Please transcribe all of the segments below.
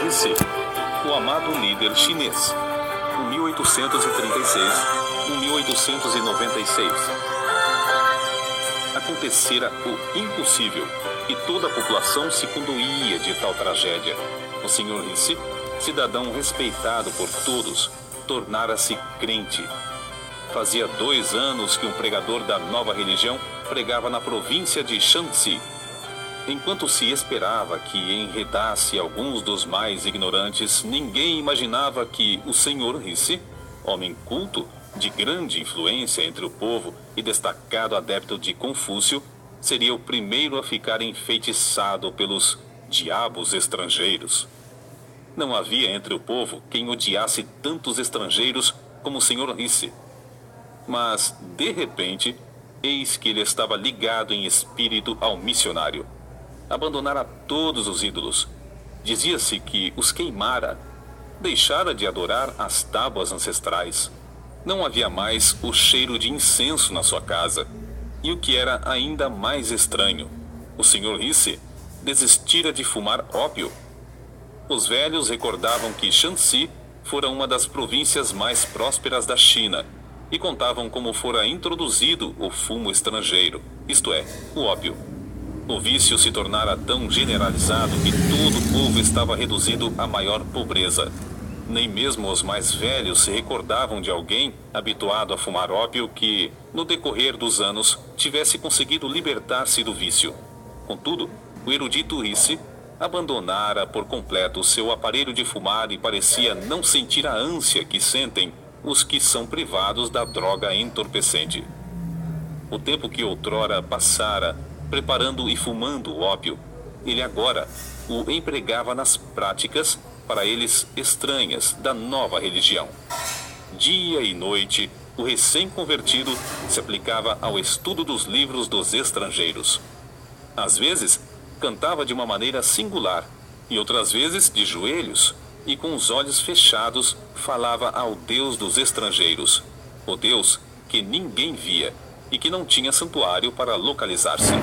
Risse, o amado líder chinês, 1836 a 1896. Acontecera o impossível e toda a população se condoía de tal tragédia. O Sr. Risse, cidadão respeitado por todos, tornara-se crente. Fazia 2 anos que um pregador da nova religião pregava na província de Shanxi. Enquanto se esperava que enredasse alguns dos mais ignorantes, ninguém imaginava que o Sr. Risse, homem culto, de grande influência entre o povo e destacado adepto de Confúcio, seria o primeiro a ficar enfeitiçado pelos diabos estrangeiros. Não havia entre o povo quem odiasse tantos estrangeiros como o Sr. Risse. Mas, de repente, eis que ele estava ligado em espírito ao missionário. Abandonara todos os ídolos. Dizia-se que os queimara. Deixara de adorar as tábuas ancestrais. Não havia mais o cheiro de incenso na sua casa. E o que era ainda mais estranho, o Sr. Risse desistira de fumar ópio. Os velhos recordavam que Shanxi fora uma das províncias mais prósperas da China e contavam como fora introduzido o fumo estrangeiro, isto é, o ópio. O vício se tornara tão generalizado que todo o povo estava reduzido à maior pobreza. Nem mesmo os mais velhos se recordavam de alguém habituado a fumar ópio que, no decorrer dos anos, tivesse conseguido libertar-se do vício. Contudo, o erudito Risse abandonara por completo seu aparelho de fumar e parecia não sentir a ânsia que sentem os que são privados da droga entorpecente. O tempo que outrora passara preparando e fumando o ópio, ele agora o empregava nas práticas, para eles estranhas, da nova religião. Dia e noite, o recém-convertido se aplicava ao estudo dos livros dos estrangeiros. Às vezes, cantava de uma maneira singular, e outras vezes de joelhos, e com os olhos fechados falava ao Deus dos estrangeiros, o Deus que ninguém via e que não tinha santuário para localizar-se.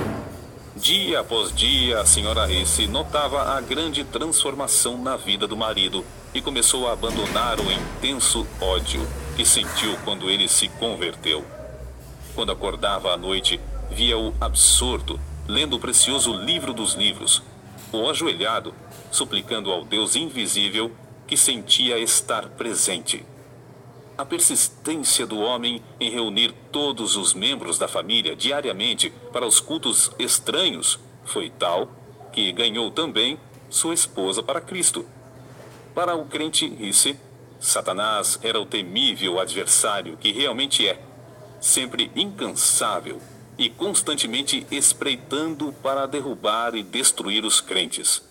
Dia após dia, a senhora Risse notava a grande transformação na vida do marido e começou a abandonar o intenso ódio que sentiu quando ele se converteu. Quando acordava à noite, via-o absorto, lendo o precioso livro dos livros, ou ajoelhado, suplicando ao Deus invisível que sentia estar presente. A persistência do homem em reunir todos os membros da família diariamente para os cultos estranhos foi tal que ganhou também sua esposa para Cristo. Para o crente Risse, Satanás era o temível adversário que realmente é, sempre incansável e constantemente espreitando para derrubar e destruir os crentes.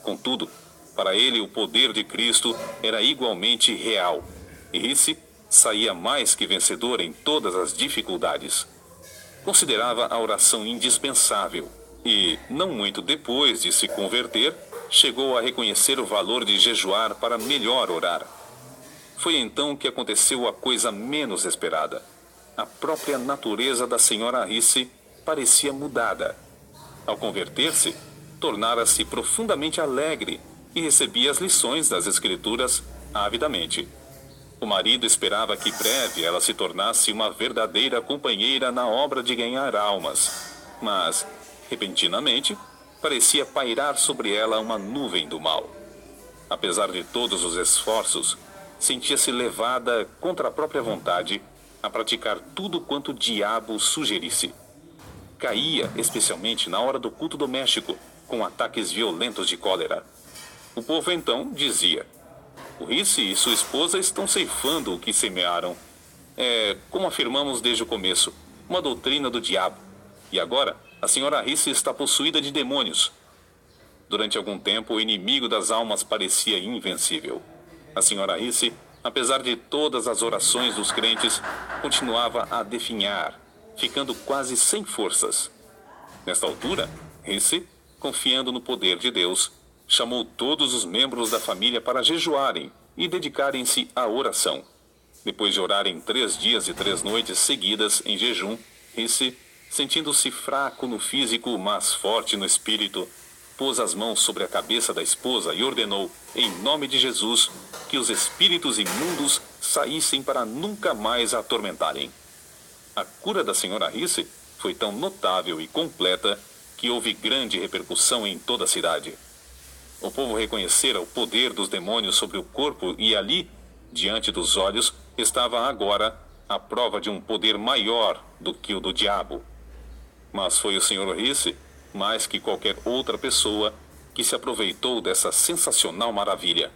Contudo, para ele o poder de Cristo era igualmente real, e Risse saía mais que vencedor em todas as dificuldades. Considerava a oração indispensável e, não muito depois de se converter, chegou a reconhecer o valor de jejuar para melhor orar. Foi então que aconteceu a coisa menos esperada. A própria natureza da senhora Risse parecia mudada. Ao converter-se, tornara-se profundamente alegre e recebia as lições das Escrituras avidamente. O marido esperava que breve ela se tornasse uma verdadeira companheira na obra de ganhar almas, mas, repentinamente, parecia pairar sobre ela uma nuvem do mal. Apesar de todos os esforços, sentia-se levada contra a própria vontade a praticar tudo quanto o diabo sugerisse. Caía, especialmente na hora do culto doméstico, com ataques violentos de cólera. O povo então dizia: o Risse e sua esposa estão ceifando o que semearam. É, como afirmamos desde o começo, uma doutrina do diabo. E agora, a senhora Risse está possuída de demônios. Durante algum tempo, o inimigo das almas parecia invencível. A senhora Risse, apesar de todas as orações dos crentes, continuava a definhar, ficando quase sem forças. Nesta altura, Risse, confiando no poder de Deus, chamou todos os membros da família para jejuarem e dedicarem-se à oração. Depois de orarem 3 dias e 3 noites seguidas em jejum, Risse, sentindo-se fraco no físico, mas forte no espírito, pôs as mãos sobre a cabeça da esposa e ordenou, em nome de Jesus, que os espíritos imundos saíssem para nunca mais a atormentarem. A cura da senhora Risse foi tão notável e completa que houve grande repercussão em toda a cidade. O povo reconhecera o poder dos demônios sobre o corpo e ali, diante dos olhos, estava agora a prova de um poder maior do que o do diabo. Mas foi o senhor Risse, mais que qualquer outra pessoa, que se aproveitou dessa sensacional maravilha.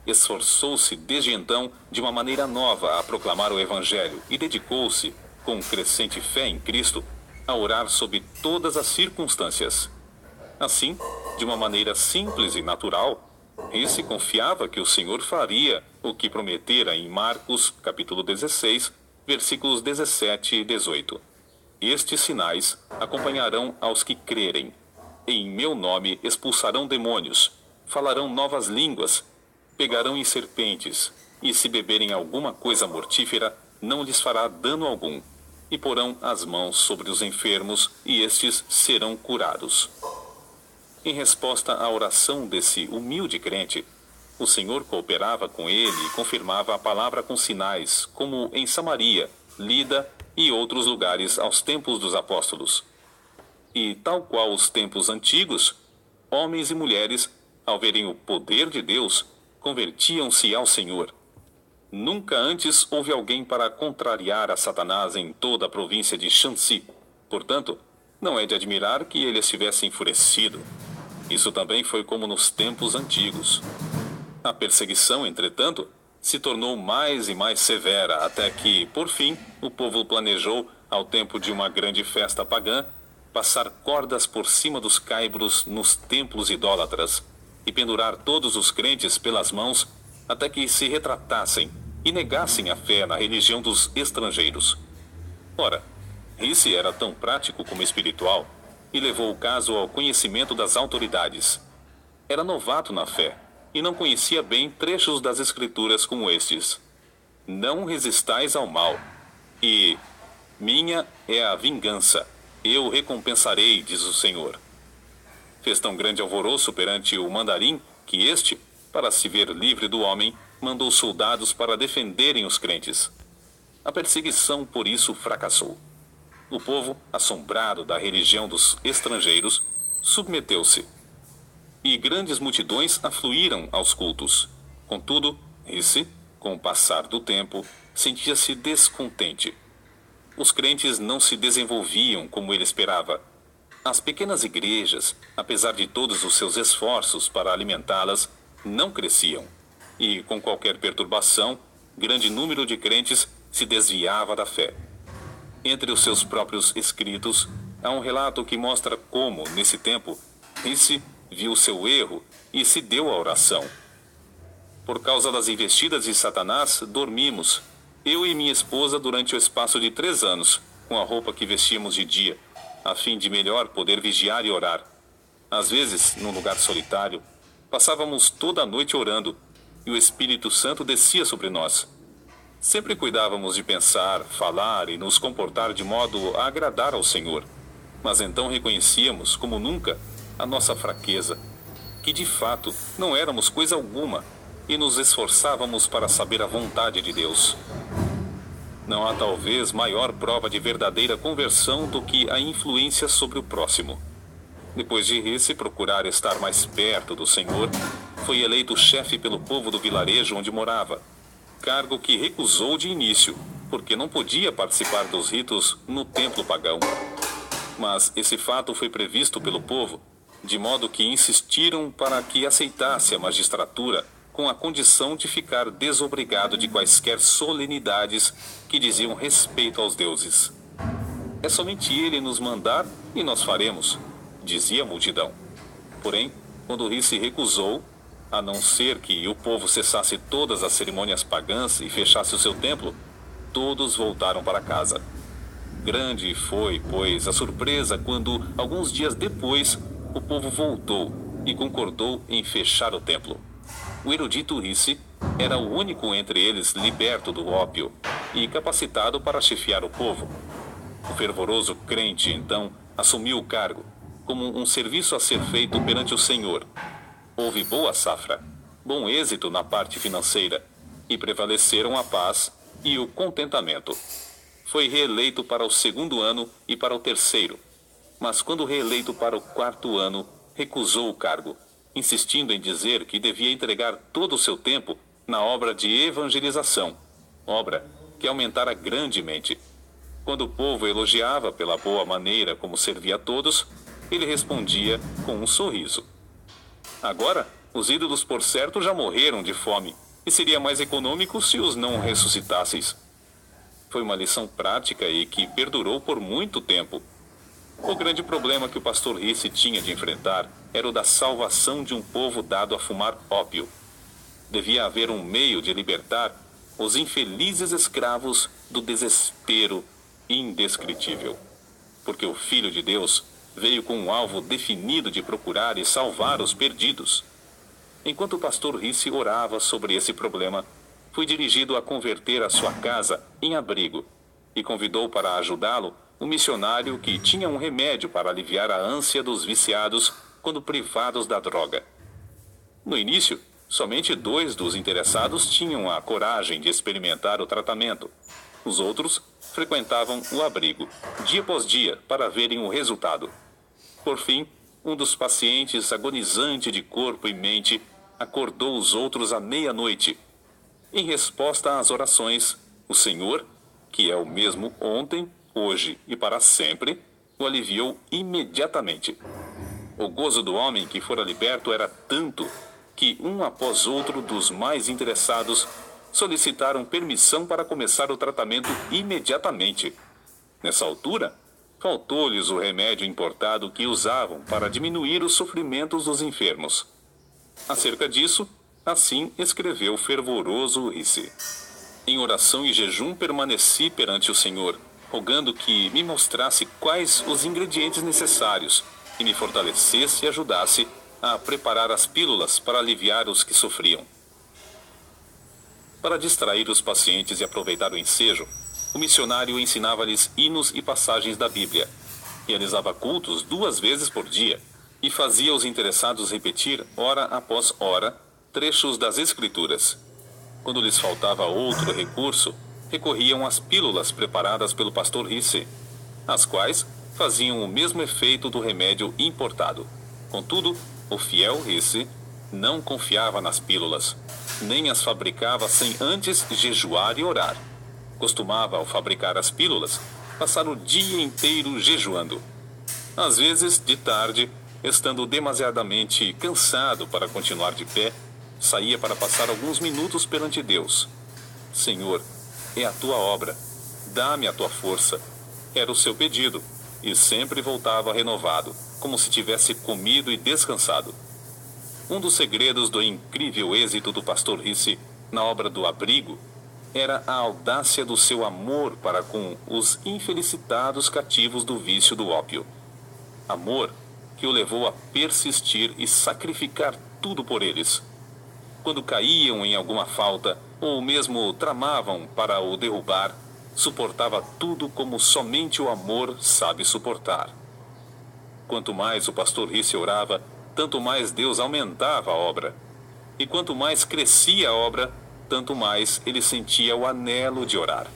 Esforçou-se desde então de uma maneira nova a proclamar o Evangelho e dedicou-se, com crescente fé em Cristo, a orar sob todas as circunstâncias. Assim, de uma maneira simples e natural, Risse confiava que o Senhor faria o que prometera em Marcos, capítulo 16, versículos 17 e 18. Estes sinais acompanharão aos que crerem. Em meu nome expulsarão demônios, falarão novas línguas, pegarão em serpentes, e se beberem alguma coisa mortífera, não lhes fará dano algum. E porão as mãos sobre os enfermos, e estes serão curados. Em resposta à oração desse humilde crente, o Senhor cooperava com ele e confirmava a palavra com sinais, como em Samaria, Lida e outros lugares aos tempos dos apóstolos. E, tal qual os tempos antigos, homens e mulheres, ao verem o poder de Deus, convertiam-se ao Senhor. Nunca antes houve alguém para contrariar a Satanás em toda a província de Shanxi. Portanto, não é de admirar que ele estivesse enfurecido. Isso também foi como nos tempos antigos. A perseguição, entretanto, se tornou mais e mais severa, até que, por fim, o povo planejou, ao tempo de uma grande festa pagã, passar cordas por cima dos caibros nos templos idólatras e pendurar todos os crentes pelas mãos até que se retratassem e negassem a fé na religião dos estrangeiros. Ora, Risse era tão prático como espiritual e levou o caso ao conhecimento das autoridades. Era novato na fé e não conhecia bem trechos das Escrituras como estes: não resistais ao mal, e minha é a vingança, eu recompensarei, diz o Senhor. Fez tão grande alvoroço perante o mandarim que este, para se ver livre do homem, mandou soldados para defenderem os crentes. A perseguição, por isso, fracassou. O povo, assombrado da religião dos estrangeiros, submeteu-se. E grandes multidões afluíram aos cultos. Contudo, Risse, com o passar do tempo, sentia-se descontente. Os crentes não se desenvolviam como ele esperava. As pequenas igrejas, apesar de todos os seus esforços para alimentá-las, não cresciam. E, com qualquer perturbação, grande número de crentes se desviava da fé. Entre os seus próprios escritos, há um relato que mostra como, nesse tempo, Risse viu seu erro e se deu à oração. Por causa das investidas de Satanás, dormimos, eu e minha esposa, durante o espaço de 3 anos, com a roupa que vestíamos de dia, a fim de melhor poder vigiar e orar. Às vezes, num lugar solitário, passávamos toda a noite orando, e o Espírito Santo descia sobre nós. Sempre cuidávamos de pensar, falar e nos comportar de modo a agradar ao Senhor. Mas então reconhecíamos, como nunca, a nossa fraqueza, que de fato não éramos coisa alguma, e nos esforçávamos para saber a vontade de Deus. Não há talvez maior prova de verdadeira conversão do que a influência sobre o próximo. Depois de Risse procurar estar mais perto do Senhor, foi eleito chefe pelo povo do vilarejo onde morava, cargo que recusou de início, porque não podia participar dos ritos no templo pagão. Mas esse fato foi previsto pelo povo, de modo que insistiram para que aceitasse a magistratura com a condição de ficar desobrigado de quaisquer solenidades que diziam respeito aos deuses. É somente ele nos mandar e nós faremos, dizia a multidão. Porém, quando Risse recusou, a não ser que o povo cessasse todas as cerimônias pagãs e fechasse o seu templo, todos voltaram para casa. Grande foi, pois, a surpresa quando, alguns dias depois, o povo voltou e concordou em fechar o templo. O erudito Risse era o único entre eles liberto do ópio e capacitado para chefiar o povo. O fervoroso crente, então, assumiu o cargo, como um serviço a ser feito perante o Senhor. Houve boa safra, bom êxito na parte financeira, e prevaleceram a paz e o contentamento. Foi reeleito para o 2º ano e para o 3º, mas quando reeleito para o 4º ano, recusou o cargo, insistindo em dizer que devia entregar todo o seu tempo na obra de evangelização, obra que aumentara grandemente. Quando o povo elogiava pela boa maneira como servia a todos, ele respondia com um sorriso: agora, os ídolos por certo já morreram de fome, e seria mais econômico se os não ressuscitasseis. Foi uma lição prática e que perdurou por muito tempo. O grande problema que o pastor Risse tinha de enfrentar era o da salvação de um povo dado a fumar ópio. Devia haver um meio de libertar os infelizes escravos do desespero indescritível. Porque o Filho de Deus veio com um alvo definido de procurar e salvar os perdidos. Enquanto o pastor Risse orava sobre esse problema, fui dirigido a converter a sua casa em abrigo e convidou para ajudá-lo um missionário que tinha um remédio para aliviar a ânsia dos viciados quando privados da droga. No início, somente 2 dos interessados tinham a coragem de experimentar o tratamento. Os outros frequentavam o abrigo, dia após dia, para verem o resultado. Por fim, um dos pacientes, agonizante de corpo e mente, acordou os outros à meia-noite. Em resposta às orações, o Senhor, que é o mesmo ontem, hoje e para sempre, o aliviou imediatamente. O gozo do homem que fora liberto era tanto que um após outro dos mais interessados solicitaram permissão para começar o tratamento imediatamente. Nessa altura, faltou-lhes o remédio importado que usavam para diminuir os sofrimentos dos enfermos. Acerca disso, assim escreveu o fervoroso Risse: em oração e jejum permaneci perante o Senhor, rogando que me mostrasse quais os ingredientes necessários e me fortalecesse e ajudasse a preparar as pílulas para aliviar os que sofriam. Para distrair os pacientes e aproveitar o ensejo, o missionário ensinava-lhes hinos e passagens da Bíblia, realizava cultos 2 vezes por dia e fazia os interessados repetir, hora após hora, trechos das Escrituras. Quando lhes faltava outro recurso, recorriam às pílulas preparadas pelo pastor Risse, as quais faziam o mesmo efeito do remédio importado. Contudo, o fiel Risse não confiava nas pílulas, nem as fabricava sem antes jejuar e orar. Costumava, ao fabricar as pílulas, passar o dia inteiro jejuando. Às vezes, de tarde, estando demasiadamente cansado para continuar de pé, saía para passar alguns minutos perante Deus. Senhor, é a tua obra, dá-me a tua força. Era o seu pedido, e sempre voltava renovado, como se tivesse comido e descansado. Um dos segredos do incrível êxito do pastor Risse na obra do abrigo era a audácia do seu amor para com os infelicitados cativos do vício do ópio. Amor que o levou a persistir e sacrificar tudo por eles. Quando caíam em alguma falta, ou mesmo tramavam para o derrubar, suportava tudo como somente o amor sabe suportar. Quanto mais o pastor Risse orava, tanto mais Deus aumentava a obra. E quanto mais crescia a obra, tanto mais ele sentia o anelo de orar.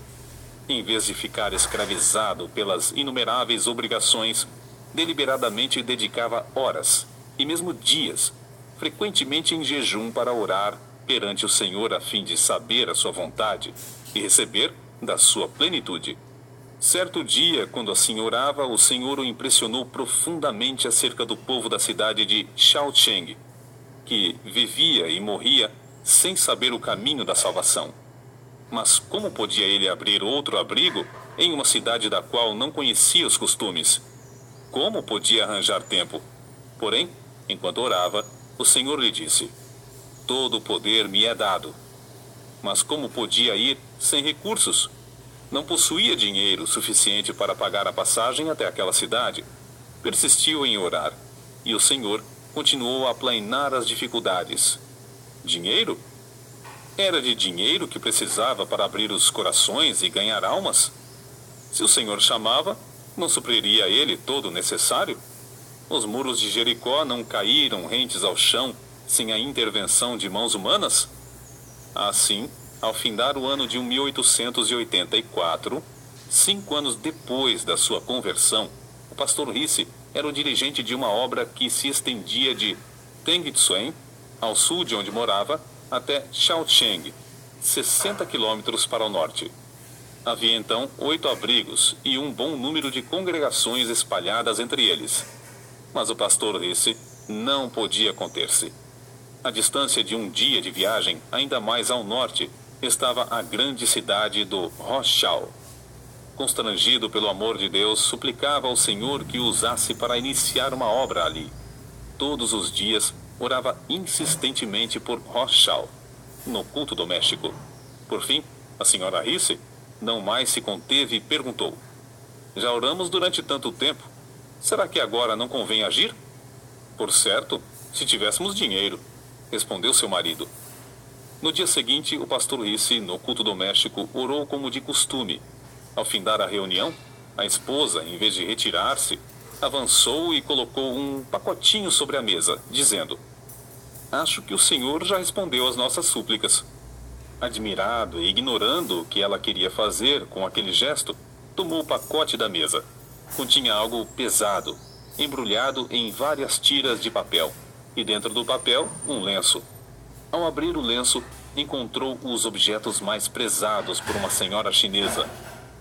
Em vez de ficar escravizado pelas inumeráveis obrigações, deliberadamente dedicava horas, e mesmo dias, frequentemente em jejum para orar perante o Senhor a fim de saber a sua vontade e receber da sua plenitude. Certo dia, quando assim orava, o Senhor o impressionou profundamente acerca do povo da cidade de Shaocheng, que vivia e morria sem saber o caminho da salvação. Mas como podia ele abrir outro abrigo em uma cidade da qual não conhecia os costumes? Como podia arranjar tempo? Porém, enquanto orava, o Senhor lhe disse: todo o poder me é dado. Mas como podia ir sem recursos? Não possuía dinheiro suficiente para pagar a passagem até aquela cidade. Persistiu em orar, e o Senhor continuou a aplainar as dificuldades. Dinheiro? Era de dinheiro que precisava para abrir os corações e ganhar almas? Se o Senhor chamava, não supriria a ele todo o necessário? Os muros de Jericó não caíram rentes ao chão sem a intervenção de mãos humanas? Assim, ao findar o ano de 1884, 5 anos depois da sua conversão, o pastor Risse era o dirigente de uma obra que se estendia de Tengtsuan, ao sul de onde morava, até Shaocheng, 60 quilômetros para o norte. Havia então 8 abrigos e um bom número de congregações espalhadas entre eles. Mas o pastor Risse não podia conter-se. À distância de um dia de viagem, ainda mais ao norte, estava a grande cidade do Rochal. Constrangido pelo amor de Deus, suplicava ao Senhor que o usasse para iniciar uma obra ali. Todos os dias, orava insistentemente por Rochal, no culto doméstico. Por fim, a senhora Risse não mais se conteve e perguntou: já oramos durante tanto tempo, será que agora não convém agir? Por certo, se tivéssemos dinheiro, respondeu seu marido. No dia seguinte, o pastor Risse, no culto doméstico, orou como de costume. Ao findar a reunião, a esposa, em vez de retirar-se, avançou e colocou um pacotinho sobre a mesa, dizendo: acho que o Senhor já respondeu às nossas súplicas. Admirado e ignorando o que ela queria fazer com aquele gesto, tomou o pacote da mesa. Continha algo pesado, embrulhado em várias tiras de papel, e dentro do papel, um lenço. Ao abrir o lenço, encontrou os objetos mais prezados por uma senhora chinesa: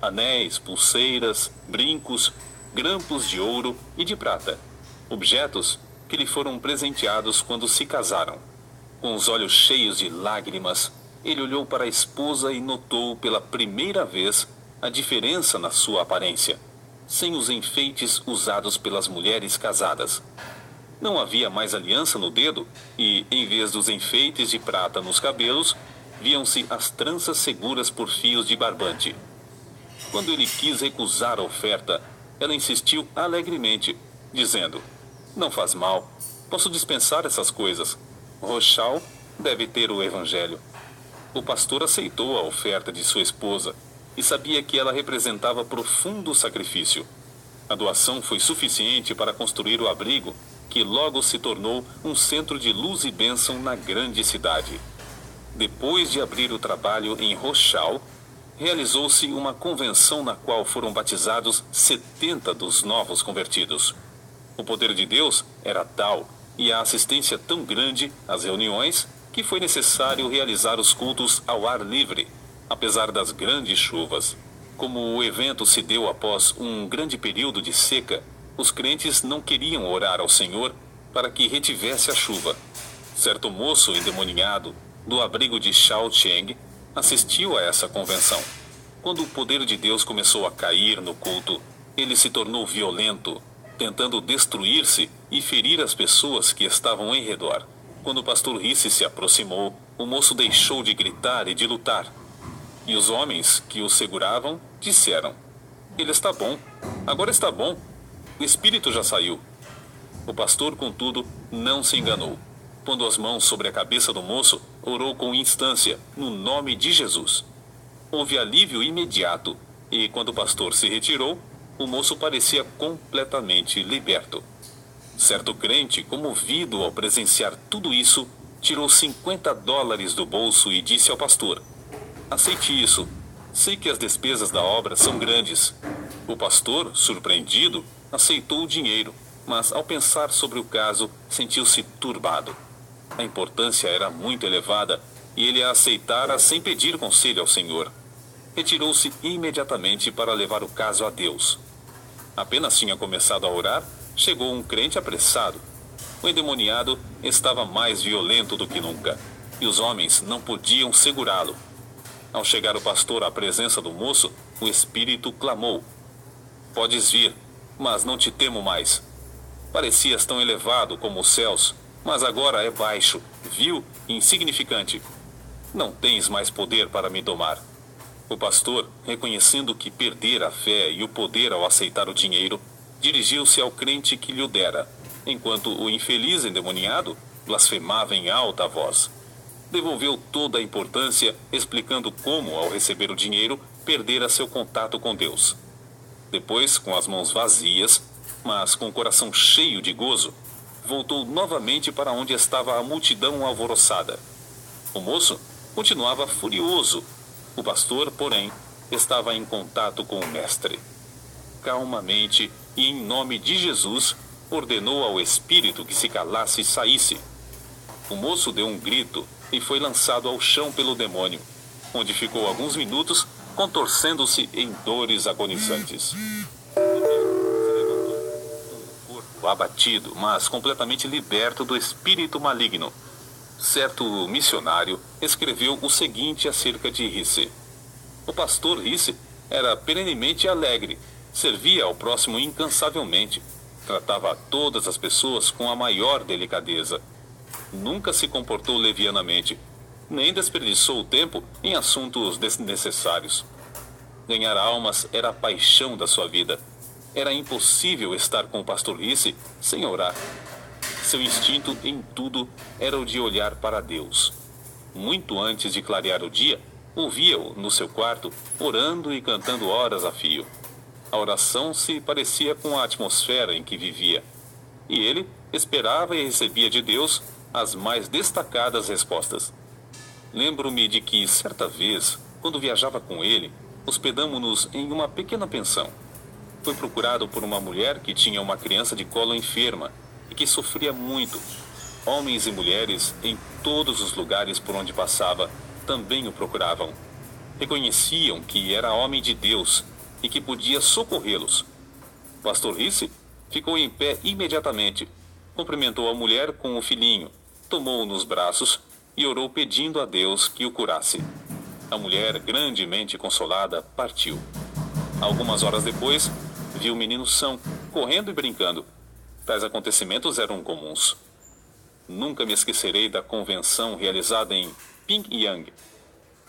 anéis, pulseiras, brincos, grampos de ouro e de prata. Objetos que lhe foram presenteados quando se casaram. Com os olhos cheios de lágrimas, ele olhou para a esposa e notou pela primeira vez a diferença na sua aparência, sem os enfeites usados pelas mulheres casadas. Não havia mais aliança no dedo e, em vez dos enfeites de prata nos cabelos, viam-se as tranças seguras por fios de barbante. Quando ele quis recusar a oferta, ela insistiu alegremente, dizendo: não faz mal, posso dispensar essas coisas. Rochal deve ter o evangelho. O pastor aceitou a oferta de sua esposa e sabia que ela representava profundo sacrifício. A doação foi suficiente para construir o abrigo, que logo se tornou um centro de luz e bênção na grande cidade. Depois de abrir o trabalho em Rochal, realizou-se uma convenção na qual foram batizados 70 dos novos convertidos. O poder de Deus era tal e a assistência tão grande às reuniões que foi necessário realizar os cultos ao ar livre, apesar das grandes chuvas. Como o evento se deu após um grande período de seca, os crentes não queriam orar ao Senhor para que retivesse a chuva. Certo moço endemoninhado, do abrigo de Shaocheng, assistiu a essa convenção. Quando o poder de Deus começou a cair no culto, ele se tornou violento, tentando destruir-se e ferir as pessoas que estavam em redor. Quando o pastor Risse se aproximou, o moço deixou de gritar e de lutar. E os homens que o seguravam disseram: ele está bom, agora está bom, o espírito já saiu. O pastor, contudo, não se enganou. Pondo as mãos sobre a cabeça do moço, orou com instância, no nome de Jesus. Houve alívio imediato, e quando o pastor se retirou, o moço parecia completamente liberto. Certo crente, comovido ao presenciar tudo isso, tirou $50 do bolso e disse ao pastor: aceite isso, sei que as despesas da obra são grandes. O pastor, surpreendido, aceitou o dinheiro, mas ao pensar sobre o caso, sentiu-se turbado. A importância era muito elevada e ele a aceitara sem pedir conselho ao Senhor. Retirou-se imediatamente para levar o caso a Deus. Apenas tinha começado a orar, chegou um crente apressado. O endemoniado estava mais violento do que nunca, e os homens não podiam segurá-lo. Ao chegar o pastor à presença do moço, o espírito clamou: podes vir, mas não te temo mais. Parecias tão elevado como os céus, mas agora é baixo, vil e insignificante. Não tens mais poder para me domar. O pastor, reconhecendo que perdera a fé e o poder ao aceitar o dinheiro, dirigiu-se ao crente que lhe o dera, enquanto o infeliz endemoniado blasfemava em alta voz. Devolveu toda a importância, explicando como, ao receber o dinheiro, perdera seu contato com Deus. Depois, com as mãos vazias, Mas, com o coração cheio de gozo, voltou novamente para onde estava a multidão alvoroçada. O moço continuava furioso. O pastor, porém, estava em contato com o mestre. Calmamente e em nome de Jesus, ordenou ao espírito que se calasse e saísse. O moço deu um grito e foi lançado ao chão pelo demônio, onde ficou alguns minutos contorcendo-se em dores agonizantes. Um corpo abatido, mas completamente liberto do espírito maligno. Certo missionário escreveu o seguinte acerca de Risse: o pastor Risse era perenemente alegre, servia ao próximo incansavelmente, tratava todas as pessoas com a maior delicadeza. Nunca se comportou levianamente, nem desperdiçou o tempo em assuntos desnecessários. Ganhar almas era a paixão da sua vida. Era impossível estar com o pastor Risse sem orar. Seu instinto em tudo era o de olhar para Deus. Muito antes de clarear o dia, ouvia-o no seu quarto, orando e cantando horas a fio. A oração se parecia com a atmosfera em que vivia. E ele esperava e recebia de Deus as mais destacadas respostas. Lembro-me de que, certa vez, quando viajava com ele, hospedamo-nos em uma pequena pensão. Foi procurado por uma mulher que tinha uma criança de colo enferma e que sofria muito. Homens e mulheres, em todos os lugares por onde passava, também o procuravam. Reconheciam que era homem de Deus e que podia socorrê-los. O pastor Risse ficou em pé imediatamente, cumprimentou a mulher com o filhinho, tomou-o nos braços e orou pedindo a Deus que o curasse. A mulher, grandemente consolada, partiu. Algumas horas depois, viu o menino são, correndo e brincando. Tais acontecimentos eram comuns. Nunca me esquecerei da convenção realizada em Pyongyang.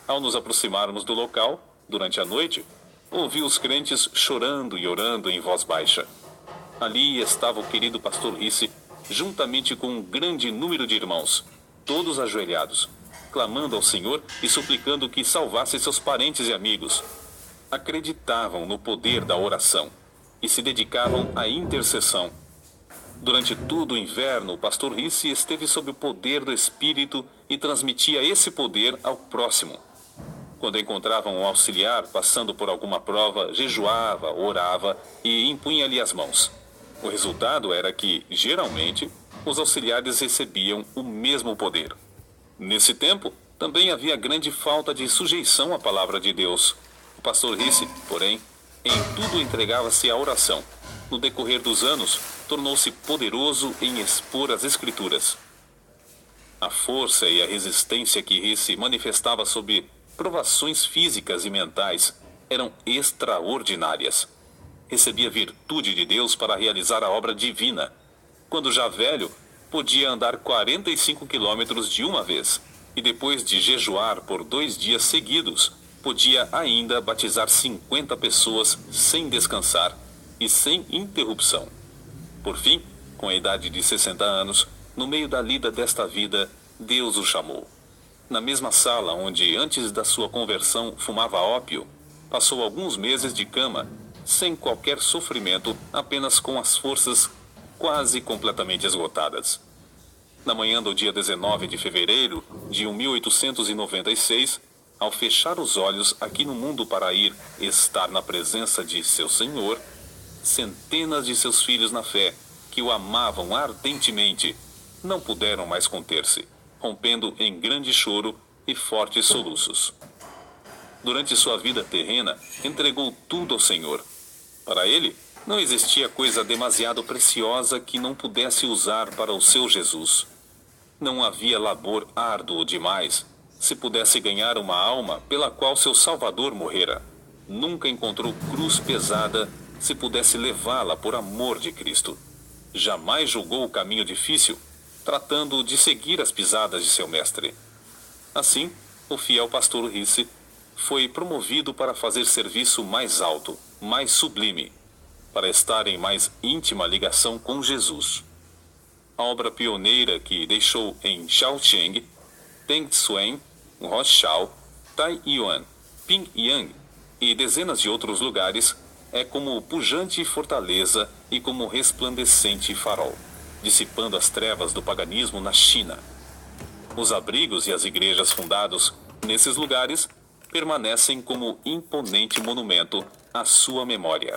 Ao nos aproximarmos do local, durante a noite, ouvi os crentes chorando e orando em voz baixa. Ali estava o querido pastor Risse, juntamente com um grande número de irmãos, todos ajoelhados, clamando ao Senhor e suplicando que salvasse seus parentes e amigos. Acreditavam no poder da oração e se dedicavam à intercessão. Durante todo o inverno, o pastor Risse esteve sob o poder do Espírito e transmitia esse poder ao próximo. Quando encontravam um auxiliar passando por alguma prova, jejuava, orava e impunha-lhe as mãos. O resultado era que, geralmente, os auxiliares recebiam o mesmo poder. Nesse tempo, também havia grande falta de sujeição à palavra de Deus. O pastor Risse, porém, em tudo entregava-se à oração. No decorrer dos anos, tornou-se poderoso em expor as Escrituras. A força e a resistência que Risse manifestava sob provações físicas e mentais eram extraordinárias. Recebia virtude de Deus para realizar a obra divina. Quando já velho, podia andar 45 quilômetros de uma vez, e depois de jejuar por 2 dias seguidos, podia ainda batizar 50 pessoas sem descansar e sem interrupção. Por fim, com a idade de 60 anos, no meio da lida desta vida, Deus o chamou. Na mesma sala onde, antes da sua conversão, fumava ópio, passou alguns meses de cama, sem qualquer sofrimento, apenas com as forças quase completamente esgotadas. Na manhã do dia 19 de fevereiro de 1896, ao fechar os olhos aqui no mundo para ir estar na presença de seu Senhor, centenas de seus filhos na fé, que o amavam ardentemente, não puderam mais conter-se, rompendo em grande choro e fortes soluços. Durante sua vida terrena, entregou tudo ao Senhor. Para ele, não existia coisa demasiado preciosa que não pudesse usar para o seu Jesus. Não havia labor árduo demais se pudesse ganhar uma alma pela qual seu Salvador morrera. Nunca encontrou cruz pesada se pudesse levá-la por amor de Cristo. Jamais julgou o caminho difícil, tratando de seguir as pisadas de seu mestre. Assim, o fiel pastor Risse foi promovido para fazer serviço mais alto, mais sublime, para estar em mais íntima ligação com Jesus. A obra pioneira que deixou em Shaoxing, Tengsuen, Roshao, Taiyuan, Pyongyang e dezenas de outros lugares é como pujante fortaleza e como resplandecente farol, dissipando as trevas do paganismo na China. Os abrigos e as igrejas fundados nesses lugares permanecem como imponente monumento à sua memória.